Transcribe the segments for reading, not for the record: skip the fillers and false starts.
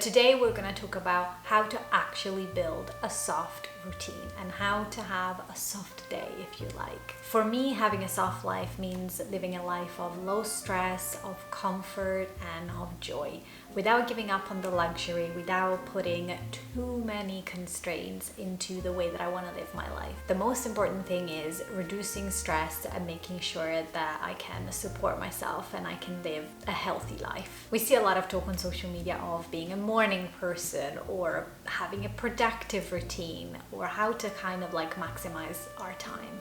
Today we're going to talk about how to actually build a soft routine and how to have a soft day, if you like. For me, having a soft life means living a life of low stress, of comfort and of joy, without giving up on the luxury, without putting too many constraints into the way that I want to live my life. The most important thing is reducing stress and making sure that I can support myself and I can live a healthy life. We see a lot of talk on social media of being a morning person or having a productive routine or how to kind of like maximize our time.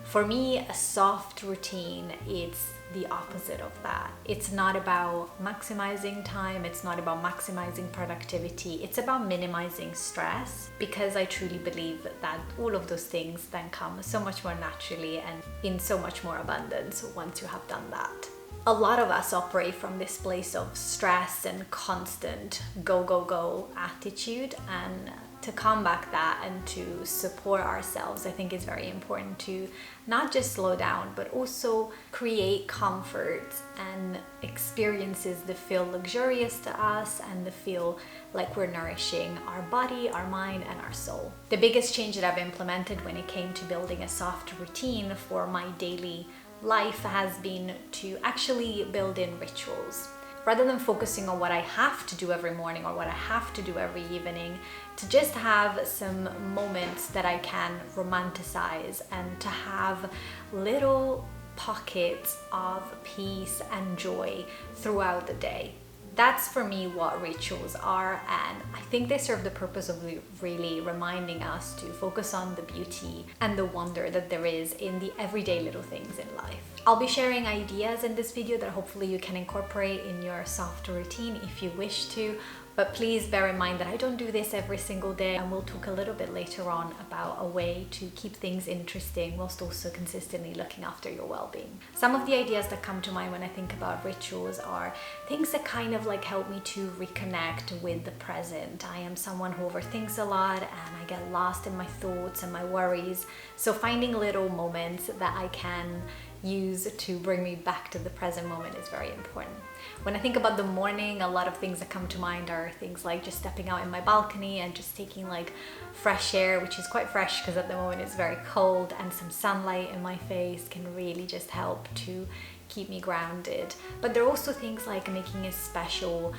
For me, a soft routine is the opposite of that. It's not about maximizing time, it's not about maximizing productivity, it's about minimizing stress, because I truly believe that all of those things then come so much more naturally and in so much more abundance once you have done that. A lot of us operate from this place of stress and constant go, go, go attitude, and to combat that and to support ourselves, I think it's very important to not just slow down, but also create comfort and experiences that feel luxurious to us and that feel like we're nourishing our body, our mind, and our soul. The biggest change that I've implemented when it came to building a soft routine for my daily life has been to actually build in rituals. Rather than focusing on what I have to do every morning or what I have to do every evening, to just have some moments that I can romanticize and to have little pockets of peace and joy throughout the day. That's for me what rituals are, and I think they serve the purpose of really reminding us to focus on the beauty and the wonder that there is in the everyday little things in life. I'll be sharing ideas in this video that hopefully you can incorporate in your soft routine if you wish to, but please bear in mind that I don't do this every single day, and we'll talk a little bit later on about a way to keep things interesting whilst also consistently looking after your well-being. Some of the ideas that come to mind when I think about rituals are things that kind of like help me to reconnect with the present. I am someone who overthinks a lot and I get lost in my thoughts and my worries, so finding little moments that I can use to bring me back to the present moment is very important. When I think about the morning, a lot of things that come to mind are things like just stepping out in my balcony and just taking like fresh air, which is quite fresh because at the moment it's very cold, and some sunlight in my face can really just help to keep me grounded. But there are also things like making a special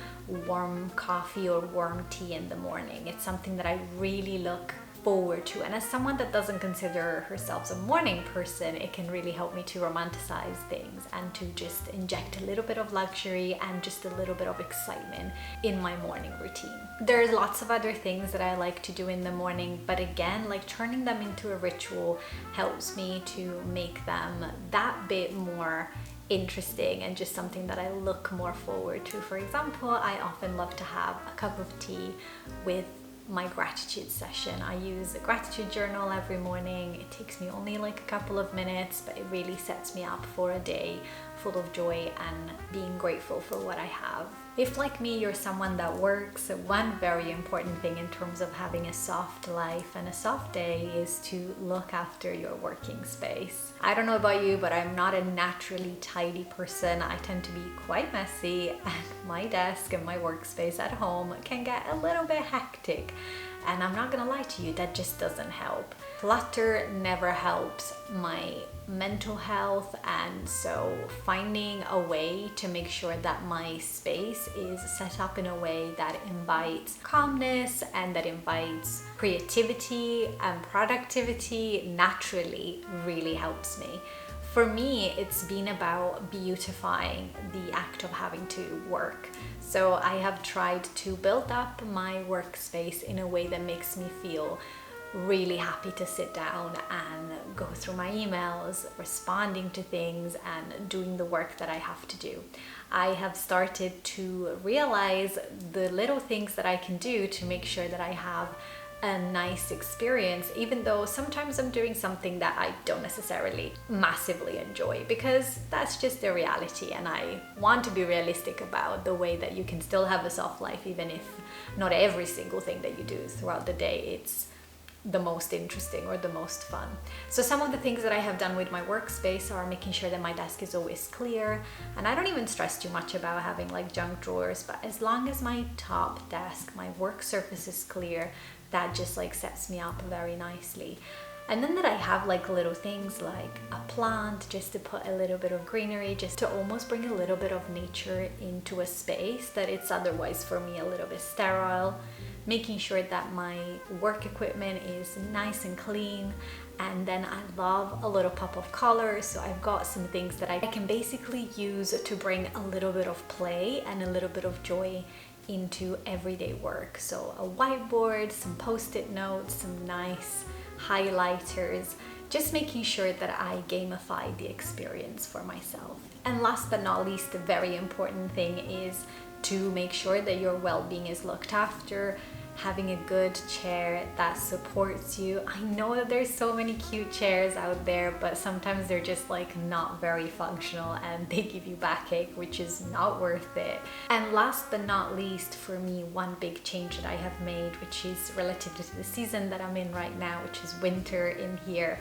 warm coffee or warm tea in the morning. It's something that I really look forward to, and as someone that doesn't consider herself a morning person, it can really help me to romanticize things and to just inject a little bit of luxury and just a little bit of excitement in my morning routine. There's lots of other things that I like to do in the morning, but again, like turning them into a ritual helps me to make them that bit more interesting and just something that I look more forward to. For example, I often love to have a cup of tea with my gratitude session. I use a gratitude journal every morning. It takes me only like a couple of minutes, but it really sets me up for a day full of joy and being grateful for what I have. If like me, you're someone that works, one very important thing in terms of having a soft life and a soft day is to look after your working space. I don't know about you, but I'm not a naturally tidy person. I tend to be quite messy, and my desk and my workspace at home can get a little bit hectic. And I'm not gonna lie to you, that just doesn't help. Clutter never helps my mental health, and so finding a way to make sure that my space is set up in a way that invites calmness and that invites creativity and productivity naturally really helps me. For me, it's been about beautifying the act of having to work. So I have tried to build up my workspace in a way that makes me feel really happy to sit down and go through my emails, responding to things and doing the work that I have to do. I have started to realize the little things that I can do to make sure that I have a nice experience, even though sometimes I'm doing something that I don't necessarily massively enjoy, because that's just the reality, and I want to be realistic about the way that you can still have a soft life even if not every single thing that you do throughout the day it's the most interesting or the most fun. So some of the things that I have done with my workspace are making sure that my desk is always clear, and I don't even stress too much about having like junk drawers, but as long as my top desk, my work surface is clear, that just like sets me up very nicely. And then that I have like little things like a plant just to put a little bit of greenery, just to almost bring a little bit of nature into a space that it's otherwise for me a little bit sterile. Making sure that my work equipment is nice and clean. And then I love a little pop of color, so I've got some things that I can basically use to bring a little bit of play and a little bit of joy into everyday work. So a whiteboard, some post-it notes, some nice highlighters, just making sure that I gamify the experience for myself. And last but not least, the very important thing is to make sure that your well-being is looked after. Having a good chair that supports you. I know that there's so many cute chairs out there, but sometimes they're just like not very functional and they give you backache, which is not worth it. And last but not least, for me, one big change that I have made, which is relative to the season that I'm in right now, which is winter in here,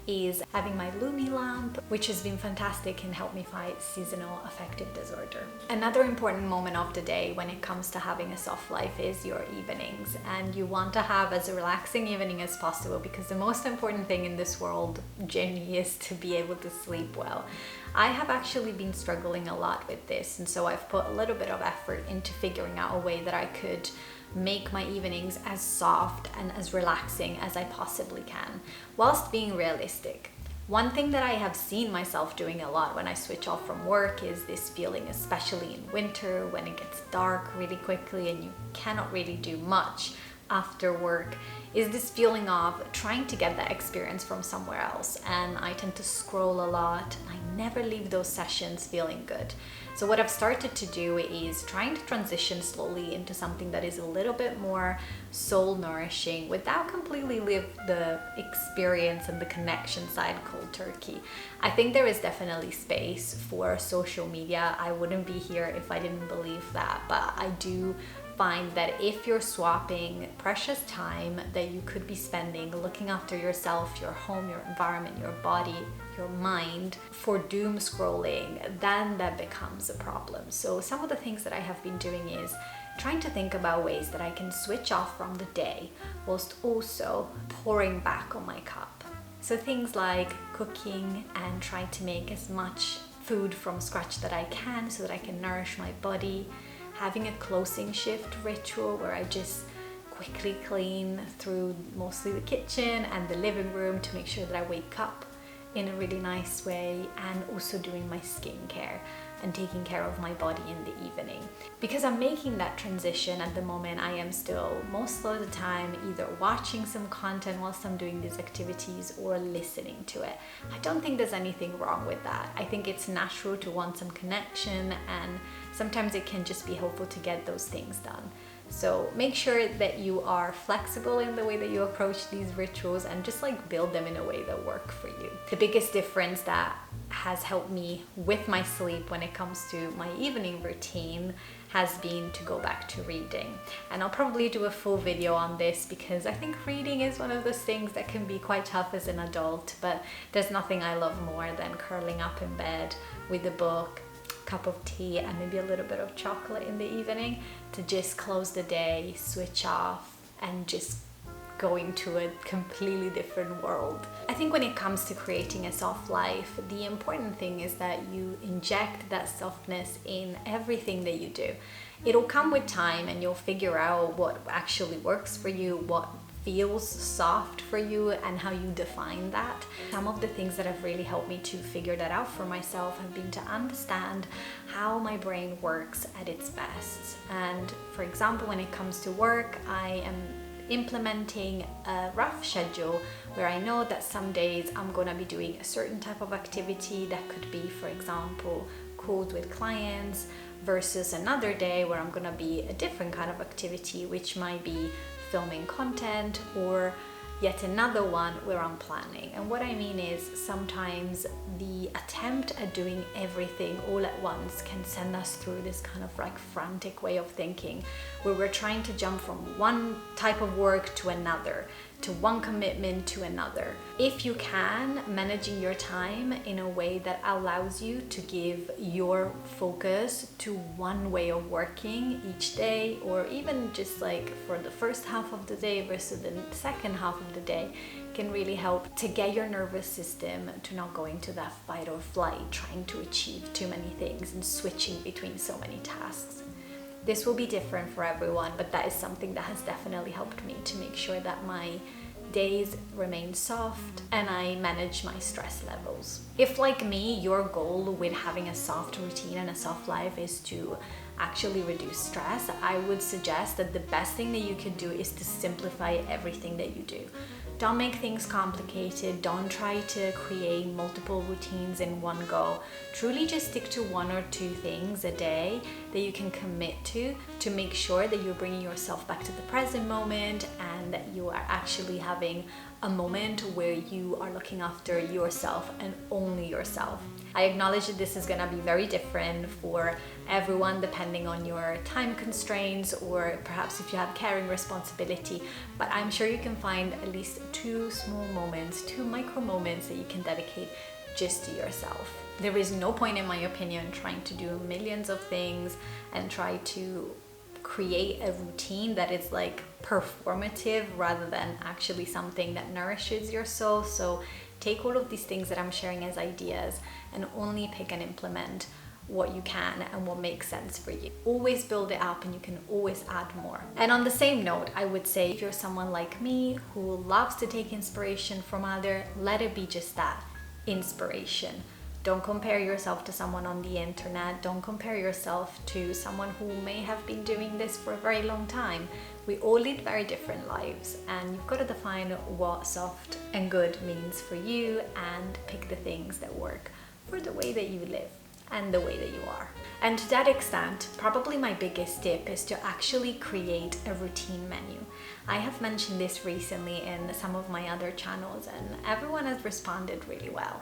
is having my Lumi lamp, which has been fantastic and helped me fight seasonal affective disorder. Another important moment of the day when it comes to having a soft life is your evenings, and you want to have as a relaxing evening as possible, because the most important thing in this world generally is to be able to sleep well. I have actually been struggling a lot with this, and so I've put a little bit of effort into figuring out a way that I could make my evenings as soft and as relaxing as I possibly can, whilst being realistic. One thing that I have seen myself doing a lot when I switch off from work is this feeling, especially in winter when it gets dark really quickly and you cannot really do much after work, is this feeling of trying to get that experience from somewhere else. And I tend to scroll a lot and I never leave those sessions feeling good. So what I've started to do is trying to transition slowly into something that is a little bit more soul nourishing without completely leave the experience and the connection side cold turkey. I think there is definitely space for social media. I wouldn't be here if I didn't believe that, but I do find that if you're swapping precious time that you could be spending looking after yourself, your home, your environment, your body, your mind for doom scrolling, then that becomes a problem. So some of the things that I have been doing is trying to think about ways that I can switch off from the day whilst also pouring back on my cup. So things like cooking and trying to make as much food from scratch that I can so that I can nourish my body. Having a closing shift ritual where I just quickly clean through mostly the kitchen and the living room to make sure that I wake up in a really nice way, and also doing my skincare and taking care of my body in the evening. Because I'm making that transition at the moment, I am still most of the time either watching some content whilst I'm doing these activities or listening to it. I don't think there's anything wrong with that. I think it's natural to want some connection, and sometimes it can just be helpful to get those things done. So make sure that you are flexible in the way that you approach these rituals and just like build them in a way that work for you. The biggest difference that has helped me with my sleep when it comes to my evening routine has been to go back to reading. And I'll probably do a full video on this because I think reading is one of those things that can be quite tough as an adult, but there's nothing I love more than curling up in bed with a book, cup of tea, and maybe a little bit of chocolate in the evening to just close the day, switch off, and just go into a completely different world. I think when it comes to creating a soft life, the important thing is that you inject that softness in everything that you do. It'll come with time and you'll figure out what actually works for you, what feels soft for you, and how you define that. Some of the things that have really helped me to figure that out for myself have been to understand how my brain works at its best. And for example, when it comes to work, I am implementing a rough schedule where I know that some days I'm going to be doing a certain type of activity that could be, for example, calls with clients, versus another day where I'm going to be a different kind of activity, which might be filming content, or yet another one where I'm planning. And what I mean is sometimes the attempt at doing everything all at once can send us through this kind of like frantic way of thinking where we're trying to jump from one type of work to another. to one commitment to another. If you can, managing your time in a way that allows you to give your focus to one way of working each day, or even just like for the first half of the day versus the second half of the day, can really help to get your nervous system to not go into that fight or flight, trying to achieve too many things and switching between so many tasks. This will be different for everyone, but that is something that has definitely helped me to make sure that my days remain soft and I manage my stress levels. If, like me, your goal with having a soft routine and a soft life is to actually reduce stress, I would suggest that the best thing that you could do is to simplify everything that you do. Don't make things complicated. Don't try to create multiple routines in one go. Truly just stick to one or two things a day that you can commit to make sure that you're bringing yourself back to the present moment and that you are actually having a moment where you are looking after yourself and only yourself. I acknowledge that this is going to be very different for everyone depending on your time constraints, or perhaps if you have caring responsibility, but I'm sure you can find at least two small moments, two micro moments that you can dedicate just to yourself. There is no point, in my opinion, trying to do millions of things and try to create a routine that is like performative rather than actually something that nourishes your soul. So take all of these things that I'm sharing as ideas and only pick and implement what you can and what makes sense for you. Always build it up and you can always add more. And on the same note, I would say if you're someone like me who loves to take inspiration from others, let it be just that, inspiration. Don't compare yourself to someone on the internet. Don't compare yourself to someone who may have been doing this for a very long time. We all lead very different lives, and you've got to define what soft and good means for you and pick the things that work for the way that you live and the way that you are. And to that extent, probably my biggest tip is to actually create a routine menu. I have mentioned this recently in some of my other channels and everyone has responded really well.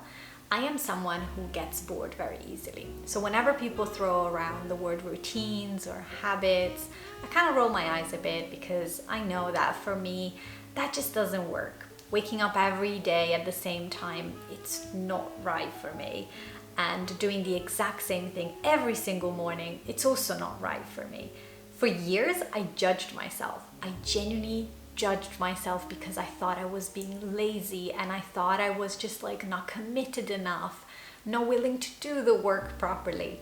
I am someone who gets bored very easily. So whenever people throw around the word routines or habits, I kind of roll my eyes a bit because I know that for me, that just doesn't work. Waking up every day at the same time, it's not right for me. And doing the exact same thing every single morning, it's also not right for me. For years, I judged myself. I genuinely judged myself because I thought I was being lazy and I thought I was just like not committed enough, not willing to do the work properly.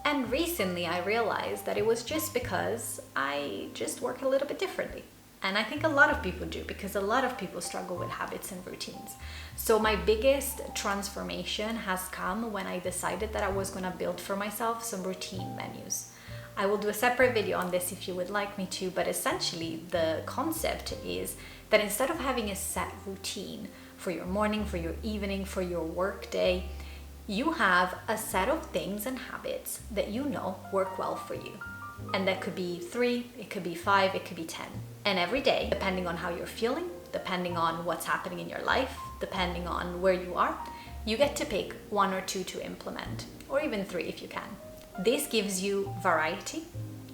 And recently I realized that it was just because I just work a little bit differently. And I think a lot of people do, because a lot of people struggle with habits and routines. So my biggest transformation has come when I decided that I was going to build for myself some routine menus. I will do a separate video on this if you would like me to, but essentially the concept is that instead of having a set routine for your morning, for your evening, for your work day, you have a set of things and habits that you know work well for you. And that could be 3, it could be 5, it could be 10. And every day, depending on how you're feeling, depending on what's happening in your life, depending on where you are, you get to pick 1 or 2 to implement, or even 3 if you can. This gives you variety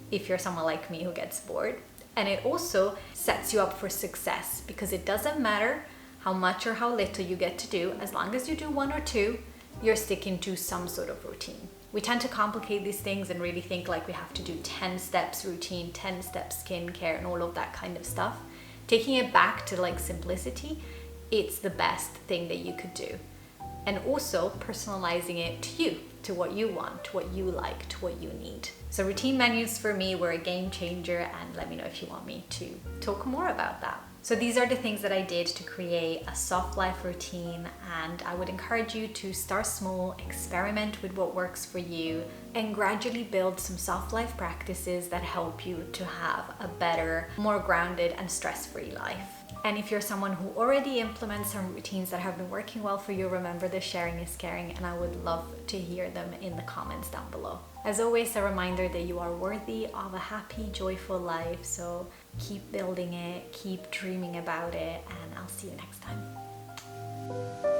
if you're someone like me who gets bored, and it also sets you up for success because it doesn't matter how much or how little you get to do, as long as you do 1 or 2, you're sticking to some sort of routine. We tend to complicate these things and really think like we have to do 10 steps routine, 10 steps skincare and all of that kind of stuff. Taking it back to like simplicity, it's the best thing that you could do. And also personalizing it to you, to what you want, to what you like, to what you need. So routine menus for me were a game changer, and let me know if you want me to talk more about that. So these are the things that I did to create a soft life routine, and I would encourage you to start small, experiment with what works for you, and gradually build some soft life practices that help you to have a better, more grounded and stress-free life. And if you're someone who already implements some routines that have been working well for you, remember that sharing is caring, and I would love to hear them in the comments down below. As always, a reminder that you are worthy of a happy, joyful life, so keep building it, keep dreaming about it, and I'll see you next time.